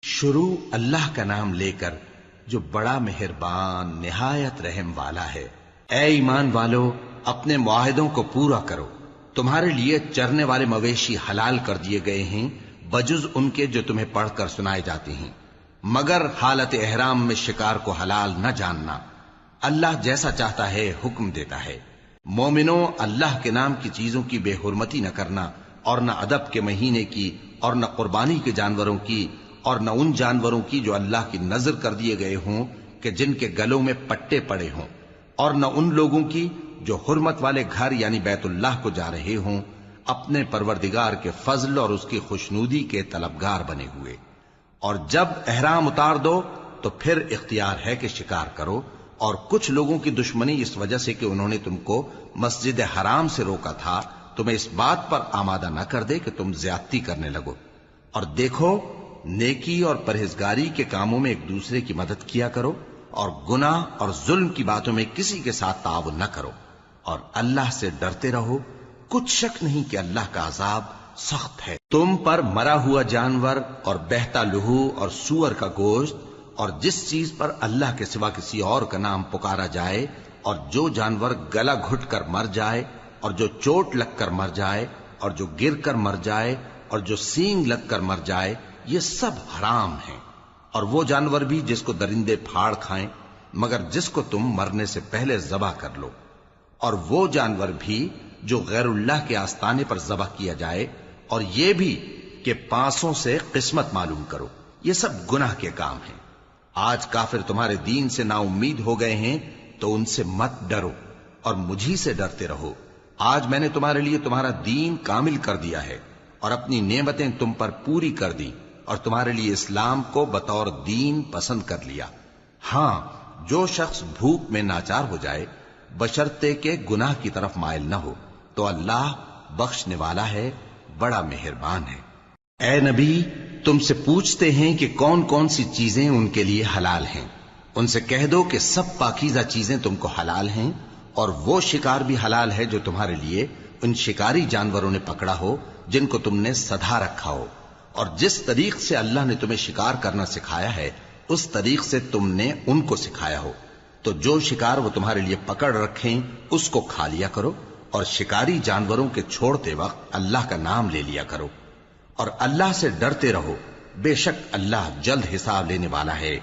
شروع اللہ کا نام لے کر جو بڑا مہربان نہایت رحم والا ہے۔ اے ایمان والو، اپنے معاہدوں کو پورا کرو۔ تمہارے لیے چرنے والے مویشی حلال کر دیے گئے ہیں بجز ان کے جو تمہیں پڑھ کر سنائے جاتے ہیں، مگر حالت احرام میں شکار کو حلال نہ جاننا۔ اللہ جیسا چاہتا ہے حکم دیتا ہے۔ مومنوں، اللہ کے نام کی چیزوں کی بے حرمتی نہ کرنا، اور نہ ادب کے مہینے کی، اور نہ قربانی کے جانوروں کی، اور نہ ان جانوروں کی جو اللہ کی نذر کر دیے گئے ہوں کہ جن کے گلوں میں پٹے پڑے ہوں، اور نہ ان لوگوں کی جو حرمت والے گھر یعنی بیت اللہ کو جا رہے ہوں اپنے پروردگار کے فضل اور اس کی خوشنودی کے طلبگار بنے ہوئے۔ اور جب احرام اتار دو تو پھر اختیار ہے کہ شکار کرو، اور کچھ لوگوں کی دشمنی اس وجہ سے کہ انہوں نے تم کو مسجد حرام سے روکا تھا تمہیں اس بات پر آمادہ نہ کر دے کہ تم زیادتی کرنے لگو۔ اور دیکھو، نیکی اور پرہیزگاری کے کاموں میں ایک دوسرے کی مدد کیا کرو، اور گناہ اور ظلم کی باتوں میں کسی کے ساتھ تعاون نہ کرو، اور اللہ سے ڈرتے رہو۔ کچھ شک نہیں کہ اللہ کا عذاب سخت ہے۔ تم پر مرا ہوا جانور اور بہتا لہو اور سور کا گوشت اور جس چیز پر اللہ کے سوا کسی اور کا نام پکارا جائے، اور جو جانور گلا گھٹ کر مر جائے، اور جو چوٹ لگ کر مر جائے، اور جو گر کر مر جائے، اور جو سینگ لگ کر مر جائے، یہ سب حرام ہیں۔ اور وہ جانور بھی جس کو درندے پھاڑ کھائیں، مگر جس کو تم مرنے سے پہلے ذبح کر لو، اور وہ جانور بھی جو غیر اللہ کے آستانے پر ذبح کیا جائے، اور یہ بھی کہ پانسوں سے قسمت معلوم کرو۔ یہ سب گناہ کے کام ہیں۔ آج کافر تمہارے دین سے نا امید ہو گئے ہیں تو ان سے مت ڈرو اور مجھی سے ڈرتے رہو۔ آج میں نے تمہارے لیے تمہارا دین کامل کر دیا ہے اور اپنی نعمتیں تم پر پوری کر دی، اور تمہارے لیے اسلام کو بطور دین پسند کر لیا۔ ہاں، جو شخص بھوک میں ناچار ہو جائے بشرطے کہ گناہ کی طرف مائل نہ ہو تو اللہ بخشنے والا ہے، بڑا مہربان ہے۔ اے نبی، تم سے پوچھتے ہیں کہ کون کون سی چیزیں ان کے لیے حلال ہیں۔ ان سے کہہ دو کہ سب پاکیزہ چیزیں تم کو حلال ہیں، اور وہ شکار بھی حلال ہے جو تمہارے لیے ان شکاری جانوروں نے پکڑا ہو جن کو تم نے سدھا رکھا ہو، اور جس طریق سے اللہ نے تمہیں شکار کرنا سکھایا ہے اس طریق سے تم نے ان کو سکھایا ہو۔ تو جو شکار وہ تمہارے لیے پکڑ رکھیں اس کو کھا لیا کرو، اور شکاری جانوروں کے چھوڑتے وقت اللہ کا نام لے لیا کرو، اور اللہ سے ڈرتے رہو، بے شک اللہ جلد حساب لینے والا ہے۔